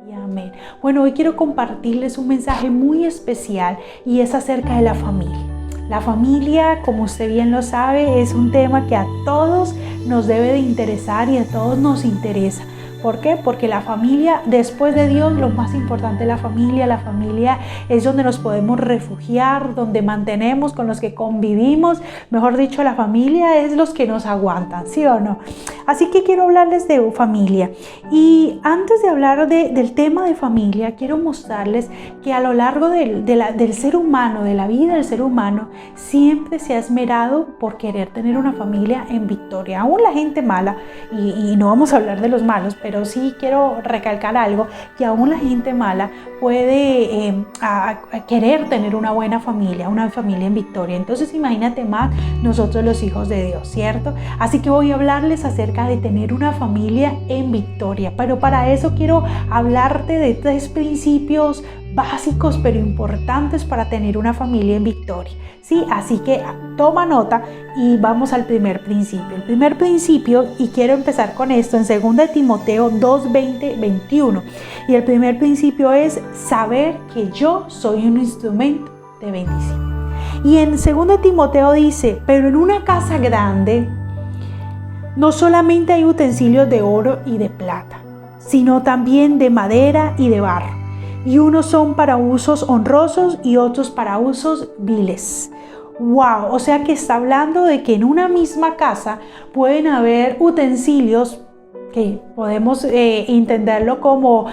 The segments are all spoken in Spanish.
y amén. Bueno, hoy quiero compartirles un mensaje muy especial y es acerca de la familia. La familia, como usted bien lo sabe, es un tema que a todos nos debe de interesar y a todos nos interesa. ¿Por qué? Porque la familia, después de Dios, lo más importante es la familia es donde nos podemos refugiar, donde mantenemos, con los que convivimos, mejor dicho, la familia es los que nos aguantan, ¿sí o no? Así que quiero hablarles de familia. Y antes de hablar del tema de familia, quiero mostrarles que a lo largo del ser humano, de la vida del ser humano, siempre se ha esmerado por querer tener una familia en victoria. Aún la gente mala, y no vamos a hablar de los malos, pero sí quiero recalcar algo, que aún la gente mala puede querer tener una buena familia, una familia en victoria. Entonces imagínate más nosotros los hijos de Dios, ¿cierto? Así que voy a hablarles acerca de tener una familia en victoria, pero para eso quiero hablarte de 3 principios básicos pero importantes para tener una familia en victoria, ¿sí? Así que toma nota y vamos al primer principio. El primer principio, y quiero empezar con esto en 2 Timoteo 2, 20, 21. Y el primer principio es saber que yo soy un instrumento de bendición. Y en 2 Timoteo dice, pero en una casa grande no solamente hay utensilios de oro y de plata, sino también de madera y de barro. Y unos son para usos honrosos y otros para usos viles. ¡Wow! O sea que está hablando de que en una misma casa pueden haber utensilios que podemos entenderlo como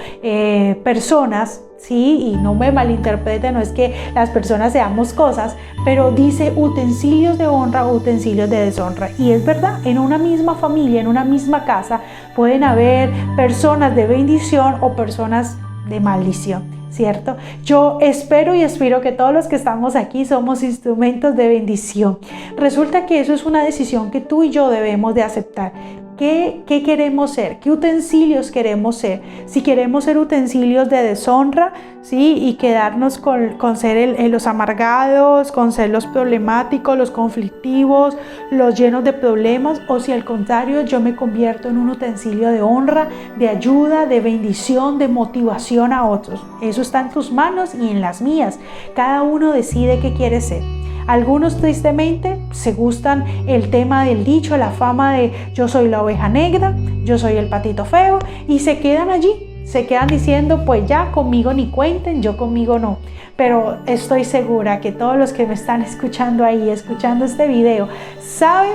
personas, ¿sí? Y no me malinterpreten, no es que las personas seamos cosas, pero dice utensilios de honra o utensilios de deshonra. Y es verdad, en una misma familia, en una misma casa, pueden haber personas de bendición o personas de maldición, ¿cierto? Yo espero y aspiro que todos los que estamos aquí somos instrumentos de bendición. Resulta que eso es una decisión que tú y yo debemos de aceptar. ¿Qué queremos ser? ¿Qué utensilios queremos ser? Si queremos ser utensilios de deshonra, ¿sí? Y quedarnos con ser los amargados, con ser los problemáticos, los conflictivos, los llenos de problemas, o si al contrario yo me convierto en un utensilio de honra, de ayuda, de bendición, de motivación a otros. Eso está en tus manos y en las mías. Cada uno decide qué quiere ser. Algunos tristemente se gustan el tema del dicho, la fama de yo soy la oveja negra, yo soy el patito feo, y se quedan allí, se quedan diciendo pues ya conmigo ni cuenten, yo conmigo no. Pero estoy segura que todos los que me están escuchando ahí, escuchando este video, saben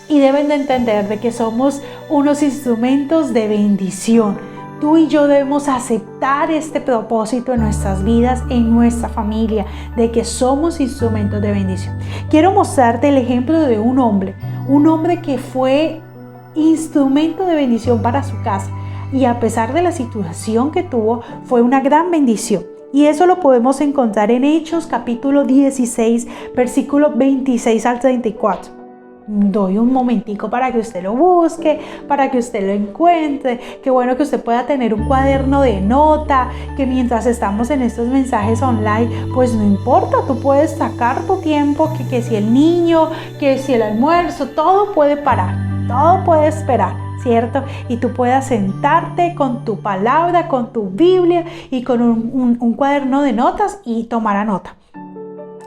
y deben de entender de que somos unos instrumentos de bendición. Tú y yo debemos aceptar este propósito en nuestras vidas, en nuestra familia, de que somos instrumentos de bendición. Quiero mostrarte el ejemplo de un hombre que fue instrumento de bendición para su casa y a pesar de la situación que tuvo, fue una gran bendición. Y eso lo podemos encontrar en Hechos capítulo 16, versículo 26 al 34. Doy un momentico para que usted lo busque, para que usted lo encuentre. Qué bueno que usted pueda tener un cuaderno de nota, que mientras estamos en estos mensajes online, pues no importa, tú puedes sacar tu tiempo, que si el niño, que si el almuerzo, todo puede parar, todo puede esperar, ¿cierto? Y tú puedas sentarte con tu palabra, con tu Biblia y con un cuaderno de notas y tomar nota.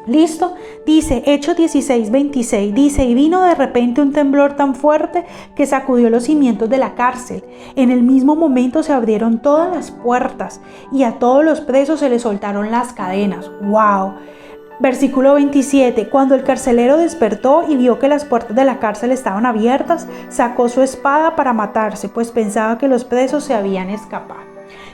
¿Listo? Dice, Hechos 16, 26, dice, y vino de repente un temblor tan fuerte que sacudió los cimientos de la cárcel. En el mismo momento se abrieron todas las puertas y a todos los presos se les soltaron las cadenas. ¡Wow! Versículo 27, cuando el carcelero despertó y vio que las puertas de la cárcel estaban abiertas, sacó su espada para matarse, pues pensaba que los presos se habían escapado.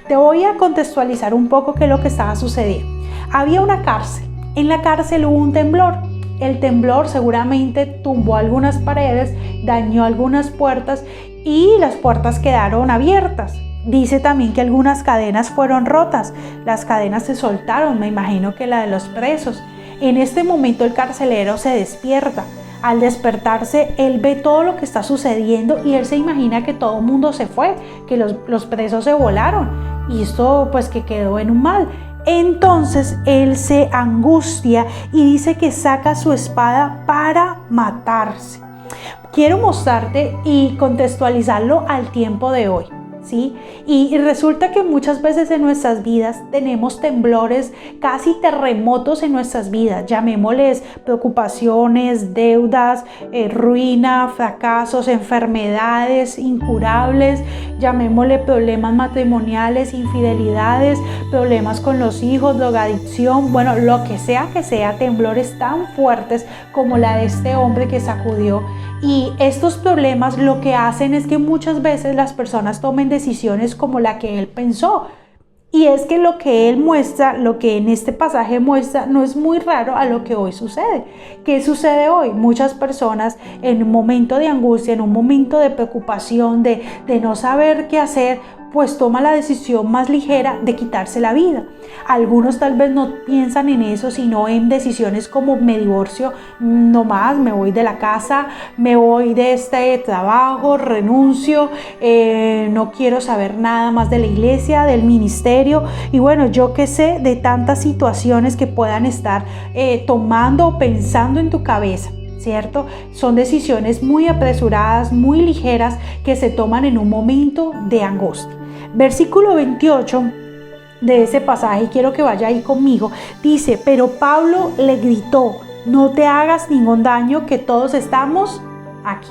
Te voy a contextualizar un poco qué es lo que estaba sucediendo. Había una cárcel. En la cárcel hubo un temblor. El temblor seguramente tumbó algunas paredes, dañó algunas puertas y las puertas quedaron abiertas. Dice también que algunas cadenas fueron rotas. Las cadenas se soltaron, me imagino que la de los presos. En este momento el carcelero se despierta. Al despertarse, él ve todo lo que está sucediendo y él se imagina que todo el mundo se fue, que los presos se volaron. Y esto pues que quedó en un mal. Entonces él se angustia y dice que saca su espada para matarse. Quiero mostrarte y contextualizarlo al tiempo de hoy. ¿sí? Y resulta que muchas veces en nuestras vidas tenemos temblores, casi terremotos en nuestras vidas, llamémosles preocupaciones, deudas, ruina, fracasos, enfermedades incurables, llamémosle problemas matrimoniales, infidelidades, problemas con los hijos, drogadicción, bueno, lo que sea, temblores tan fuertes como la de este hombre que sacudió. Y estos problemas lo que hacen es que muchas veces las personas tomen decisiones como la que él pensó. Y es que lo que él muestra, lo que en este pasaje muestra, no es muy raro a lo que hoy sucede. ¿Qué sucede hoy? Muchas personas en un momento de angustia, en un momento de preocupación, de no saber qué hacer, pues toma la decisión más ligera de quitarse la vida. Algunos tal vez no piensan en eso, sino en decisiones como me divorcio, no más, me voy de la casa, me voy de este trabajo, renuncio, no quiero saber nada más de la iglesia, del ministerio y bueno, yo qué sé, de tantas situaciones que puedan estar tomando o pensando en tu cabeza. ¿Cierto? Son decisiones muy apresuradas, muy ligeras que se toman en un momento de angustia. Versículo 28 de ese pasaje, quiero que vaya ahí conmigo, dice, pero Pablo le gritó, no te hagas ningún daño, que todos estamos aquí.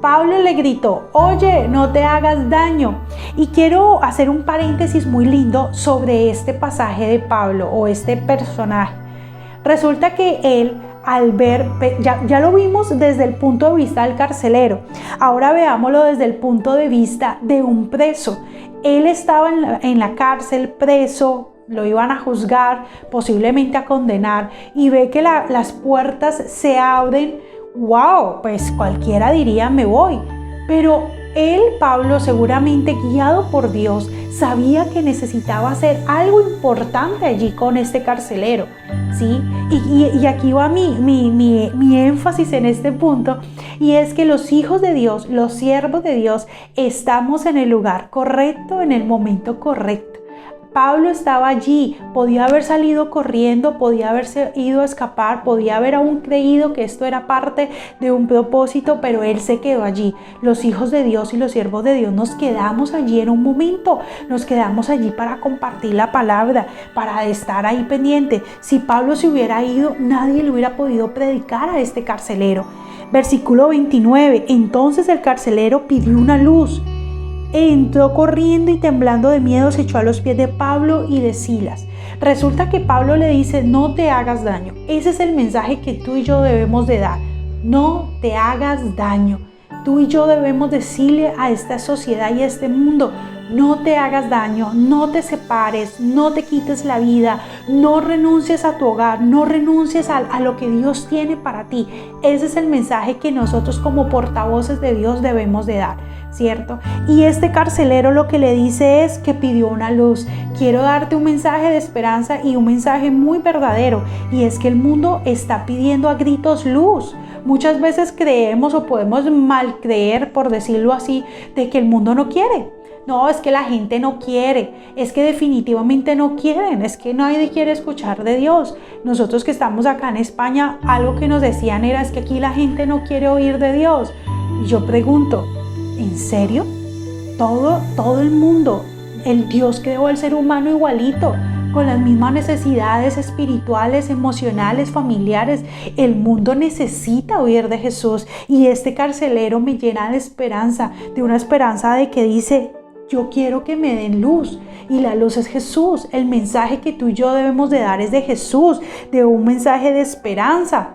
Pablo le gritó, oye, no te hagas daño. Y quiero hacer un paréntesis muy lindo sobre este pasaje de Pablo o este personaje. Resulta que él, al ver, ya lo vimos desde el punto de vista del carcelero, ahora veámoslo desde el punto de vista de un preso. Él estaba en la cárcel, preso, lo iban a juzgar, posiblemente a condenar, y ve que las puertas se abren. ¡Wow! Pues cualquiera diría me voy, pero él, Pablo, seguramente guiado por Dios, sabía que necesitaba hacer algo importante allí con este carcelero, ¿sí? Y aquí va mi énfasis en este punto, y es que los hijos de Dios, los siervos de Dios, estamos en el lugar correcto, en el momento correcto. Pablo estaba allí, podía haber salido corriendo, podía haberse ido a escapar, podía haber aún creído que esto era parte de un propósito, pero él se quedó allí. Los hijos de Dios y los siervos de Dios nos quedamos allí en un momento, nos quedamos allí para compartir la palabra, para estar ahí pendiente. Si Pablo se hubiera ido, nadie le hubiera podido predicar a este carcelero. Versículo 29, entonces el carcelero pidió una luz. Entró corriendo y temblando de miedo se echó a los pies de Pablo y de Silas. Resulta que Pablo le dice, no te hagas daño. Ese es el mensaje que tú y yo debemos de dar. No te hagas daño. Tú y yo debemos decirle a esta sociedad y a este mundo, no te hagas daño, no te separes, no te quites la vida, no renuncies a tu hogar, no renuncies a lo que Dios tiene para ti. Ese es el mensaje que nosotros como portavoces de Dios debemos de dar, ¿cierto? Y este carcelero lo que le dice es que pidió una luz. Quiero darte un mensaje de esperanza y un mensaje muy verdadero, y es que el mundo está pidiendo a gritos luz. Muchas veces creemos o podemos mal creer, por decirlo así, de que el mundo no quiere. No, es que la gente no quiere, es que definitivamente no quieren, es que nadie quiere escuchar de Dios. Nosotros que estamos acá en España, algo que nos decían era es que aquí la gente no quiere oír de Dios. Y yo pregunto, ¿en serio? Todo el mundo, el Dios creó al ser humano igualito, con las mismas necesidades espirituales, emocionales, familiares. El mundo necesita oír de Jesús, y este carcelero me llena de esperanza, de una esperanza de que dice, yo quiero que me den luz, y la luz es Jesús. El mensaje que tú y yo debemos de dar es de Jesús, de un mensaje de esperanza.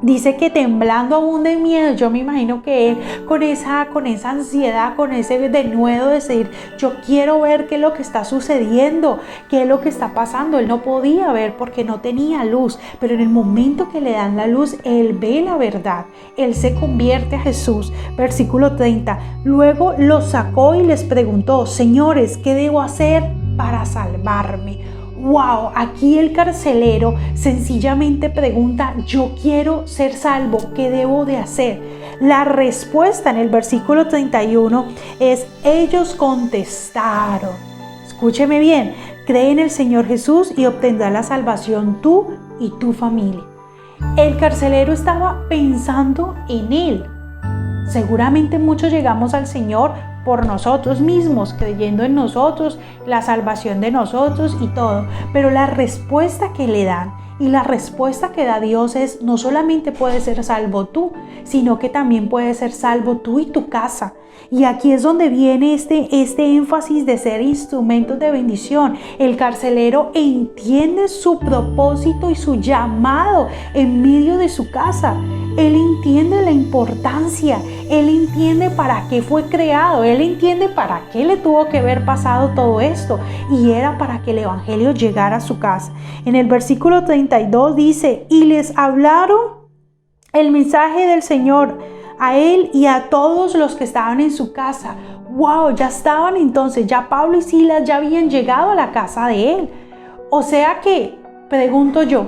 Dice que temblando aún de miedo, yo me imagino que él con esa ansiedad, con ese denuedo de decir, yo quiero ver qué es lo que está sucediendo, qué es lo que está pasando. Él no podía ver porque no tenía luz, pero en el momento que le dan la luz, él ve la verdad, él se convierte a Jesús. Versículo 30, luego los sacó y les preguntó, señores, ¿qué debo hacer para salvarme? ¡Wow! Aquí el carcelero sencillamente pregunta, yo quiero ser salvo, ¿qué debo de hacer? La respuesta en el versículo 31 es, ellos contestaron. Escúcheme bien, cree en el Señor Jesús y obtendrás la salvación tú y tu familia. El carcelero estaba pensando en él. Seguramente muchos llegamos al Señor por nosotros mismos, creyendo en nosotros, la salvación de nosotros y todo. Pero la respuesta que le dan y la respuesta que da Dios es: no solamente puedes ser salvo tú, sino que también puedes ser salvo tú y tu casa. Y aquí es donde viene este énfasis de ser instrumentos de bendición. El carcelero entiende su propósito y su llamado en medio de su casa. Él entiende la importancia, él entiende para qué fue creado, él entiende para qué le tuvo que haber pasado todo esto, y era para que el evangelio llegara a su casa. En el versículo 32 dice: y les hablaron el mensaje del Señor a él y a todos los que estaban en su casa. ¡Wow! Ya estaban entonces, ya Pablo y Silas ya habían llegado a la casa de él. O sea que, pregunto yo,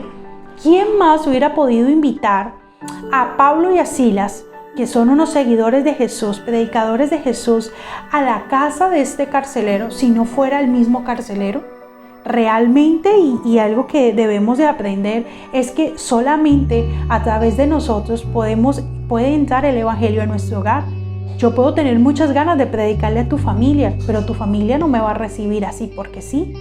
¿quién más hubiera podido invitar a Pablo y a Silas, que son unos seguidores de Jesús, predicadores de Jesús, a la casa de este carcelero, si no fuera el mismo carcelero? Realmente, y algo que debemos de aprender, es que solamente a través de nosotros puede entrar el evangelio a nuestro hogar. Yo puedo tener muchas ganas de predicarle a tu familia, pero tu familia no me va a recibir así porque sí.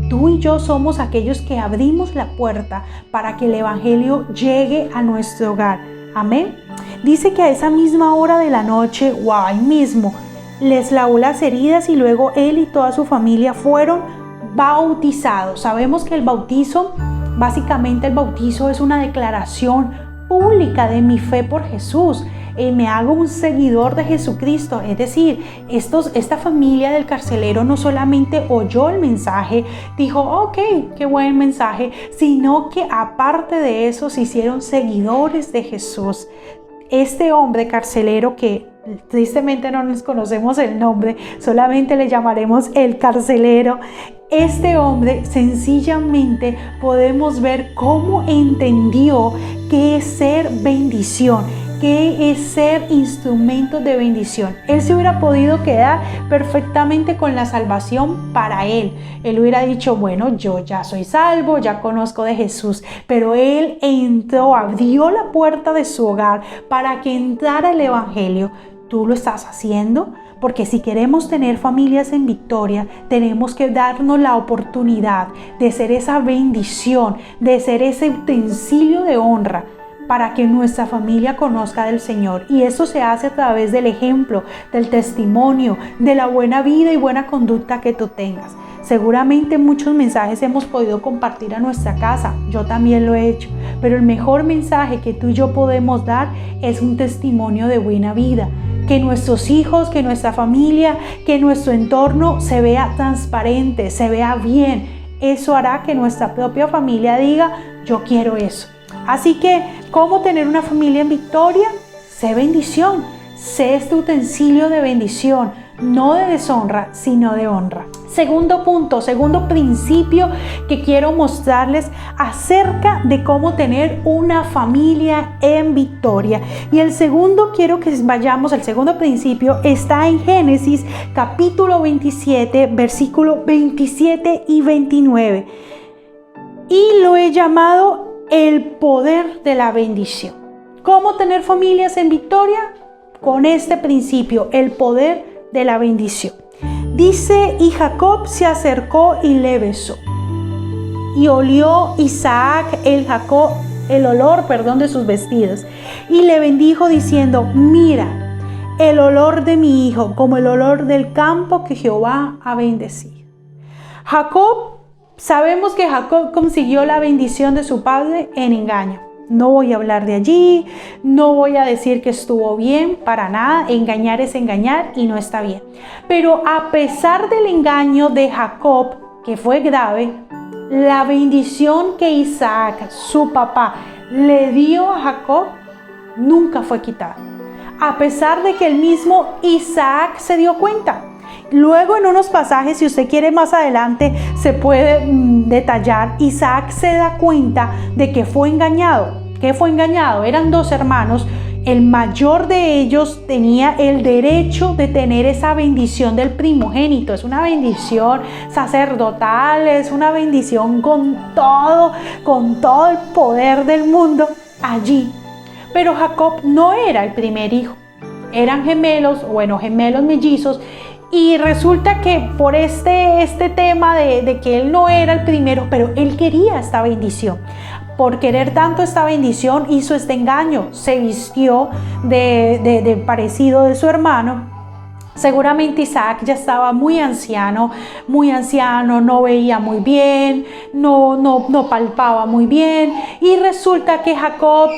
Tú y yo somos aquellos que abrimos la puerta para que el evangelio llegue a nuestro hogar. Amén. Dice que a esa misma hora de la noche, ahí mismo, les lavó las heridas y luego él y toda su familia fueron bautizados. Sabemos que el bautizo, básicamente el bautizo es una declaración pública de mi fe por Jesús. Me hago un seguidor de Jesucristo. Es decir, esta familia del carcelero no solamente oyó el mensaje, dijo, ok, qué buen mensaje, sino que aparte de eso se hicieron seguidores de Jesús. Este hombre carcelero, que tristemente no nos conocemos el nombre, solamente le llamaremos el carcelero. Este hombre, sencillamente podemos ver cómo entendió qué es ser bendición, qué es ser instrumento de bendición. Él se hubiera podido quedar perfectamente con la salvación para él. Él hubiera dicho, bueno, yo ya soy salvo, ya conozco de Jesús. Pero él entró, abrió la puerta de su hogar para que entrara el evangelio. ¿Tú lo estás haciendo? Porque si queremos tener familias en victoria, tenemos que darnos la oportunidad de ser esa bendición, de ser ese utensilio de honra para que nuestra familia conozca del Señor. Y eso se hace a través del ejemplo, del testimonio, de la buena vida y buena conducta que tú tengas. Seguramente muchos mensajes hemos podido compartir a nuestra casa, yo también lo he hecho, pero el mejor mensaje que tú y yo podemos dar es un testimonio de buena vida. Que nuestros hijos, que nuestra familia, que nuestro entorno se vea transparente, se vea bien. Eso hará que nuestra propia familia diga, yo quiero eso. Así que, ¿cómo tener una familia en victoria? Sé bendición, sé este utensilio de bendición, no de deshonra, sino de honra. Segundo punto, segundo principio que quiero mostrarles acerca de cómo tener una familia en victoria. Y el segundo principio está en Génesis capítulo 27, versículo 27 y 29. Y lo he llamado el poder de la bendición. ¿Cómo tener familias en victoria? Con este principio, el poder de la bendición. Dice, y Jacob se acercó y le besó. Y olió Isaac el olor de sus vestidos. Y le bendijo diciendo, mira, el olor de mi hijo, como el olor del campo que Jehová ha bendecido. Sabemos que Jacob consiguió la bendición de su padre en engaño. No voy a hablar de allí, no voy a decir que estuvo bien, para nada. Engañar es engañar y no está bien. Pero a pesar del engaño de Jacob, que fue grave, la bendición que Isaac, su papá, le dio a Jacob, nunca fue quitada. A pesar de que el mismo Isaac se dio cuenta. Luego en unos pasajes, si usted quiere más adelante, se puede detallar. Isaac se da cuenta de que fue engañado. ¿Qué fue engañado? Eran dos hermanos. El mayor de ellos tenía el derecho de tener esa bendición del primogénito. Es una bendición sacerdotal, es una bendición con todo el poder del mundo allí. Pero Jacob no era el primer hijo. eran gemelos, bueno, gemelos mellizos, y resulta que por este tema de que él no era el primero, pero él quería esta bendición. Por querer tanto esta bendición hizo este engaño, se vistió de parecido de su hermano. Seguramente Isaac ya estaba muy anciano, no veía muy bien, no palpaba muy bien, y resulta que Jacob,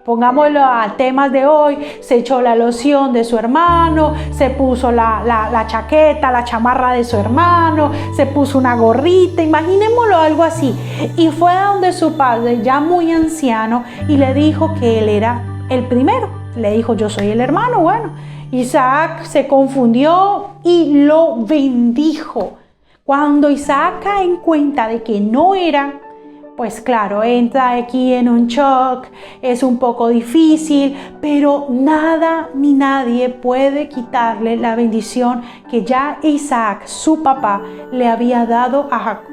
pongámoslo a temas de hoy, se echó la loción de su hermano, se puso la chaqueta, la chamarra de su hermano, se puso una gorrita, imaginémoslo algo así, y fue a donde su padre, ya muy anciano, y le dijo que él era el primero. Le dijo: yo soy el hermano. Bueno, Isaac se confundió y lo bendijo. Cuando Isaac cae en cuenta de que no era, pues claro, entra aquí en un shock, es un poco difícil, pero nada ni nadie puede quitarle la bendición que ya Isaac, su papá, le había dado a Jacob.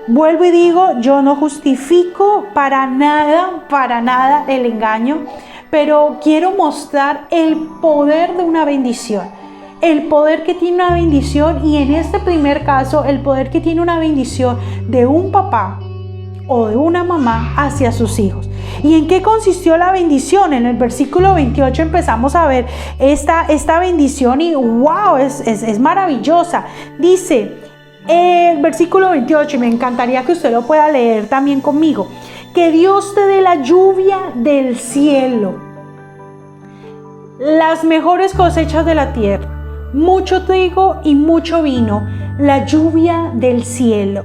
Vuelvo y digo, yo no justifico para nada el engaño, pero quiero mostrar el poder de una bendición, el poder que tiene una bendición, y en este primer caso, el poder que tiene una bendición de un papá o de una mamá hacia sus hijos. ¿Y en qué consistió la bendición? En el versículo 28 empezamos a ver esta bendición y wow, es maravillosa. Dice el versículo 28, y me encantaría que usted lo pueda leer también conmigo: que Dios te dé la lluvia del cielo, las mejores cosechas de la tierra, mucho trigo y mucho vino, la lluvia del cielo.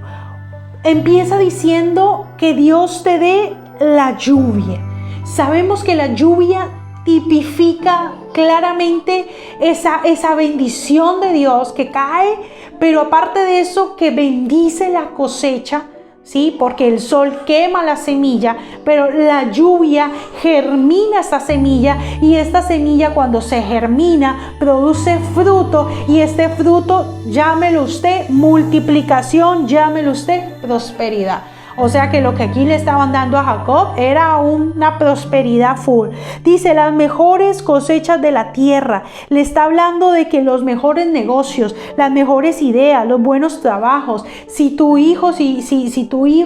Empieza diciendo que Dios te dé la lluvia. Sabemos que la lluvia tipifica claramente esa bendición de Dios que cae, pero aparte de eso, que bendice la cosecha, ¿sí? Porque el sol quema la semilla, pero la lluvia germina esta semilla, y esta semilla, cuando se germina, produce fruto, y este fruto, llámelo usted multiplicación, llámelo usted prosperidad. O sea que lo que aquí le estaban dando a Jacob era una prosperidad full. Dice: las mejores cosechas de la tierra. Le está hablando de que los mejores negocios, las mejores ideas, los buenos trabajos. Si tu hijo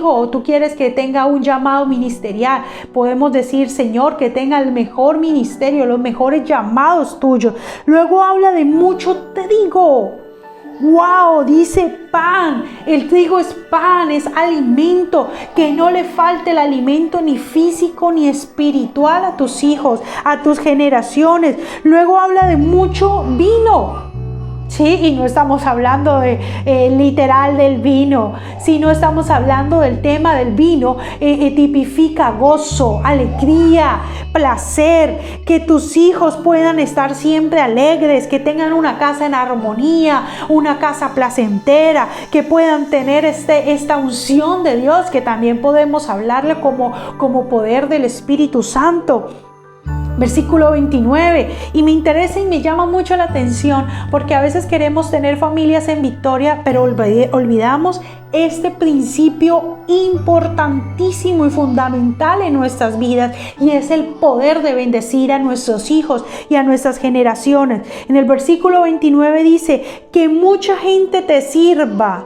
o tú quieres que tenga un llamado ministerial, podemos decir: Señor, que tenga el mejor ministerio, los mejores llamados tuyos. Luego habla de mucho trigo. ¡Wow! Dice pan. El trigo es pan, es alimento. Que no le falte el alimento ni físico ni espiritual a tus hijos, a tus generaciones. Luego habla de mucho vino. Sí, y no estamos hablando de literal del vino, sino estamos hablando del tema del vino. Tipifica gozo, alegría, placer, que tus hijos puedan estar siempre alegres, que tengan una casa en armonía, una casa placentera, que puedan tener esta unción de Dios, que también podemos hablarle como poder del Espíritu Santo. Versículo 29, y me interesa y me llama mucho la atención, porque a veces queremos tener familias en victoria, pero olvidamos este principio importantísimo y fundamental en nuestras vidas, y es el poder de bendecir a nuestros hijos y a nuestras generaciones. En el versículo 29 dice: que mucha gente te sirva,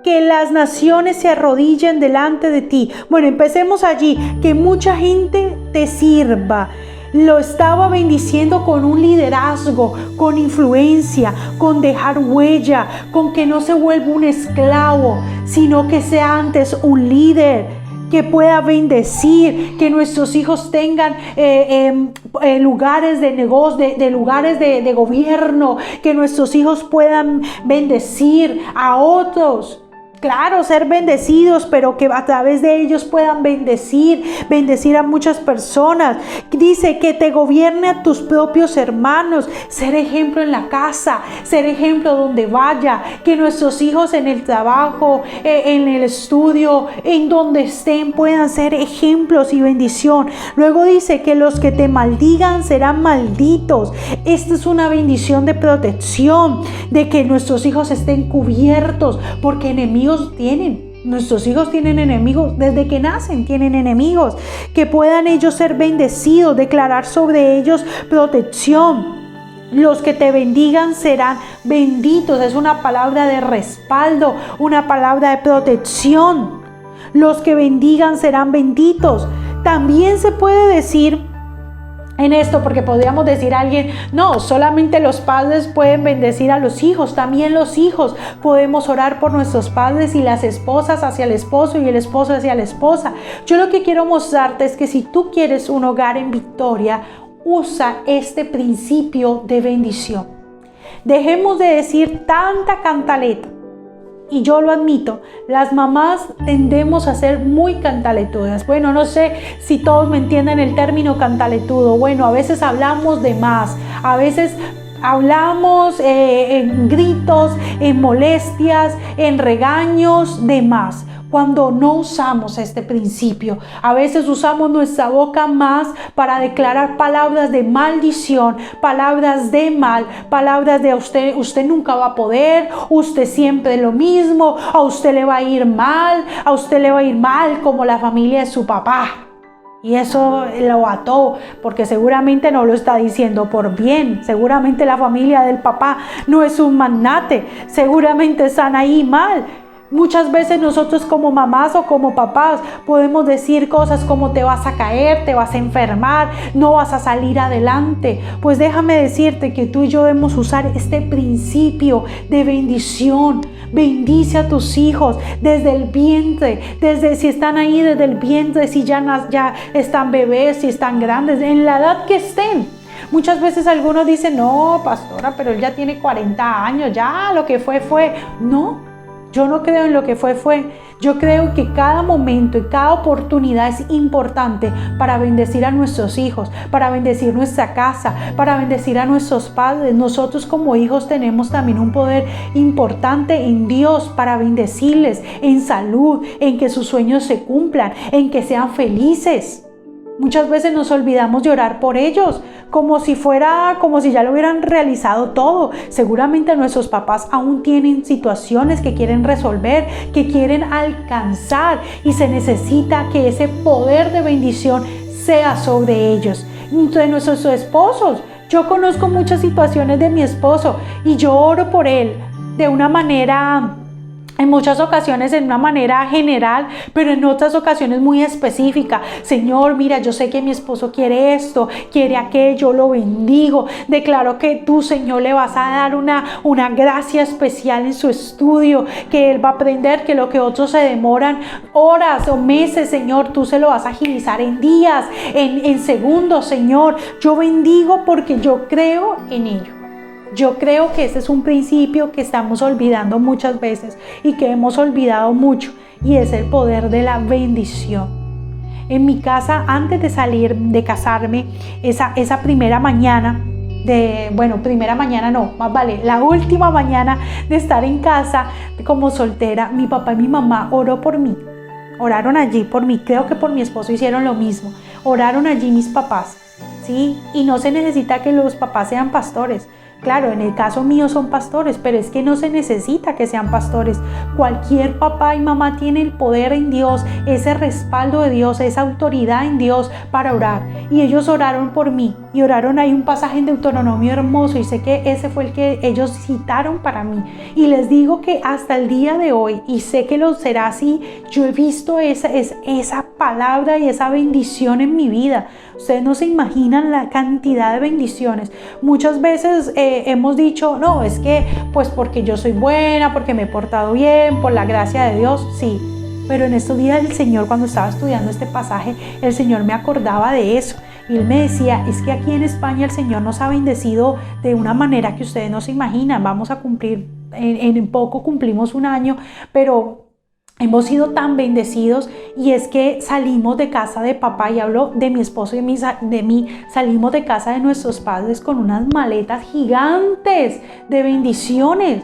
que las naciones se arrodillen delante de ti. Bueno, empecemos allí. Que mucha gente te sirva. Lo estaba bendiciendo con un liderazgo, con influencia, con dejar huella, con que no se vuelva un esclavo, sino que sea antes un líder que pueda bendecir, que nuestros hijos tengan lugares de negocio, lugares de gobierno, que nuestros hijos puedan bendecir a otros. Claro, ser bendecidos, pero que a través de ellos puedan bendecir a muchas personas. Dice: que te gobierne a tus propios hermanos, ser ejemplo en la casa, ser ejemplo donde vaya, que nuestros hijos en el trabajo, en el estudio, en donde estén, puedan ser ejemplos y bendición. Luego dice: que los que te maldigan serán malditos. Esta es una bendición de protección, de que nuestros hijos estén cubiertos, porque enemigos tienen. Nuestros hijos tienen enemigos, desde que nacen tienen enemigos, que puedan ellos ser bendecidos, declarar sobre ellos protección. Los que te bendigan serán benditos. Es una palabra de respaldo, una palabra de protección. Los que bendigan serán benditos. También se puede decir en esto, porque podríamos decir a alguien, no, solamente los padres pueden bendecir a los hijos, también los hijos podemos orar por nuestros padres y las esposas hacia el esposo y el esposo hacia la esposa. Yo lo que quiero mostrarte es que si tú quieres un hogar en victoria, usa este principio de bendición. Dejemos de decir tanta cantaleta. Y yo lo admito, las mamás tendemos a ser muy cantaletudas. Bueno, no sé si todos me entienden el término cantaletudo. Bueno, a veces hablamos de más, a veces hablamos en gritos, en molestias, en regaños, de más. Cuando no usamos este principio, a veces usamos nuestra boca más para declarar palabras de maldición, palabras de mal, palabras de usted nunca va a poder, usted siempre lo mismo, a usted le va a ir mal, como la familia de su papá. Y eso lo ató, porque seguramente no lo está diciendo por bien. Seguramente la familia del papá no es un magnate, seguramente están ahí mal. Muchas veces nosotros como mamás o como papás podemos decir cosas como te vas a caer, te vas a enfermar, no vas a salir adelante. Pues déjame decirte que tú y yo debemos usar este principio de bendición. Bendice a tus hijos desde el vientre, desde si están ahí desde el vientre, si ya están bebés, si están grandes, en la edad que estén. Muchas veces algunos dicen, no, pastora, pero él ya tiene 40 años, ya lo que fue. No. Yo no creo en lo que fue. Yo creo que cada momento y cada oportunidad es importante para bendecir a nuestros hijos, para bendecir nuestra casa, para bendecir a nuestros padres. Nosotros como hijos tenemos también un poder importante en Dios para bendecirles en salud, en que sus sueños se cumplan, en que sean felices. Muchas veces nos olvidamos de orar por ellos, como si ya lo hubieran realizado todo. Seguramente nuestros papás aún tienen situaciones que quieren resolver, que quieren alcanzar, y se necesita que ese poder de bendición sea sobre ellos. De nuestros esposos, yo conozco muchas situaciones de mi esposo y yo oro por él de una manera, en muchas ocasiones en una manera general, pero en otras ocasiones muy específica. Señor, mira, yo sé que mi esposo quiere esto, quiere aquello, lo bendigo. Declaro que tú, Señor, le vas a dar una gracia especial en su estudio, que él va a aprender que lo que otros se demoran horas o meses, Señor, tú se lo vas a agilizar en días, en segundos, Señor. Yo bendigo porque yo creo en ello. Yo creo que ese es un principio que estamos olvidando muchas veces y que hemos olvidado mucho, y es el poder de la bendición. En mi casa, antes de casarme, esa primera mañana, la última mañana de estar en casa como soltera, mi papá y mi mamá oró por mí. Oraron allí por mí, creo que por mi esposo hicieron lo mismo. Oraron allí mis papás, ¿sí? Y no se necesita que los papás sean pastores. Claro, en el caso mío son pastores, pero es que no se necesita que sean pastores. Cualquier papá y mamá tiene el poder en Dios, ese respaldo de Dios, esa autoridad en Dios para orar. Y ellos oraron por mí, y oraron, hay un pasaje en Deuteronomio hermoso, y sé que ese fue el que ellos citaron para mí. Y les digo que hasta el día de hoy, y sé que lo será así, yo he visto esa palabra y esa bendición en mi vida. Ustedes no se imaginan la cantidad de bendiciones. Muchas veces hemos dicho, no, es que pues porque yo soy buena, porque me he portado bien, por la gracia de Dios, sí. Pero en estos días el Señor, cuando estaba estudiando este pasaje, el Señor me acordaba de eso. Y Él me decía, es que aquí en España el Señor nos ha bendecido de una manera que ustedes no se imaginan. Vamos a cumplir, en poco cumplimos un año, pero hemos sido tan bendecidos, y es que salimos de casa de papá, y hablo de mi esposo y de mí, salimos de casa de nuestros padres con unas maletas gigantes de bendiciones.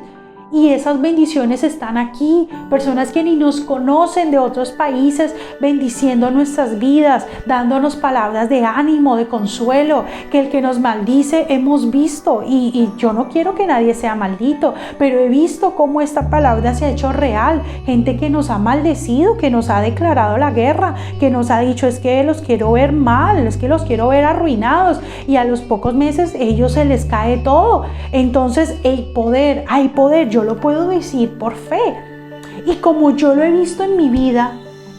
Y esas bendiciones están aquí, personas que ni nos conocen de otros países, bendiciendo nuestras vidas, dándonos palabras de ánimo, de consuelo, que el que nos maldice hemos visto, y yo no quiero que nadie sea maldito, pero he visto cómo esta palabra se ha hecho real, gente que nos ha maldecido, que nos ha declarado la guerra, que nos ha dicho es que los quiero ver mal, es que los quiero ver arruinados, y a los pocos meses ellos se les cae todo. Entonces hay poder, yo lo puedo decir por fe. Y como yo lo he visto en mi vida,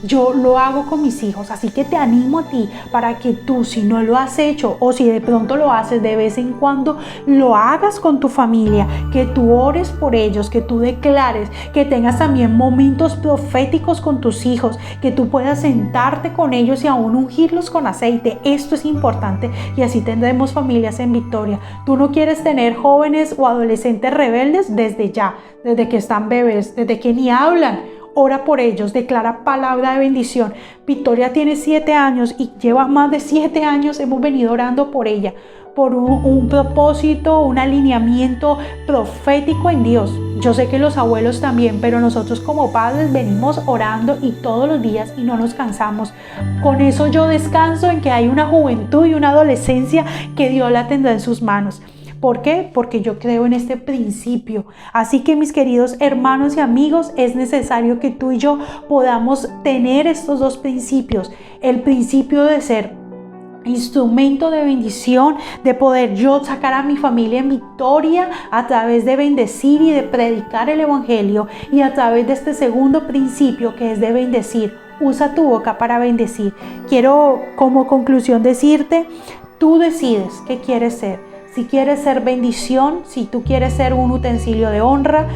yo lo hago con mis hijos. Así que te animo a ti para que tú, si no lo has hecho o si de pronto lo haces de vez en cuando, lo hagas con tu familia, que tú ores por ellos, que tú declares, que tengas también momentos proféticos con tus hijos, que tú puedas sentarte con ellos y aún ungirlos con aceite. Esto es importante y así tendremos familias en victoria. Tú no quieres tener jóvenes o adolescentes rebeldes desde ya, desde que están bebés, desde que ni hablan. Ora por ellos, declara palabra de bendición. Victoria tiene 7 años y lleva más de 7 años, hemos venido orando por ella, por un propósito, un alineamiento profético en Dios. Yo sé que los abuelos también, pero nosotros como padres venimos orando y todos los días y no nos cansamos. Con eso yo descanso en que hay una juventud y una adolescencia que Dios la tendrá en sus manos. ¿Por qué? Porque yo creo en este principio. Así que mis queridos hermanos y amigos, es necesario que tú y yo podamos tener estos dos principios. El principio de ser instrumento de bendición, de poder yo sacar a mi familia en victoria a través de bendecir y de predicar el evangelio, y a través de este segundo principio que es de bendecir. Usa tu boca para bendecir. Quiero como conclusión decirte, tú decides qué quieres ser. Si quieres ser bendición, si tú quieres ser un utensilio de honra,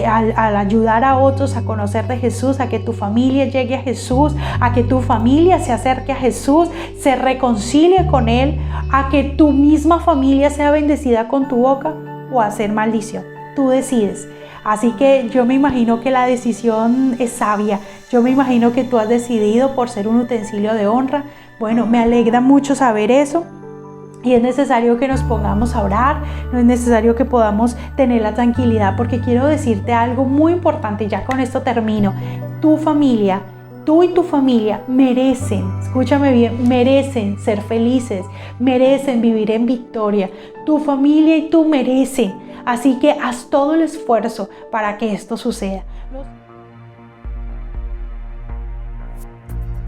al ayudar a otros a conocer de Jesús, a que tu familia llegue a Jesús, a que tu familia se acerque a Jesús, se reconcilie con Él, a que tu misma familia sea bendecida con tu boca, o hacer maldición. Tú decides. Así que yo me imagino que la decisión es sabia. Yo me imagino que tú has decidido por ser un utensilio de honra. Bueno, me alegra mucho saber eso. Y es necesario que nos pongamos a orar, no es necesario que podamos tener la tranquilidad, porque quiero decirte algo muy importante, ya con esto termino. Tu familia, tú y tu familia merecen, escúchame bien, merecen ser felices, merecen vivir en victoria. Tu familia y tú merecen, así que haz todo el esfuerzo para que esto suceda.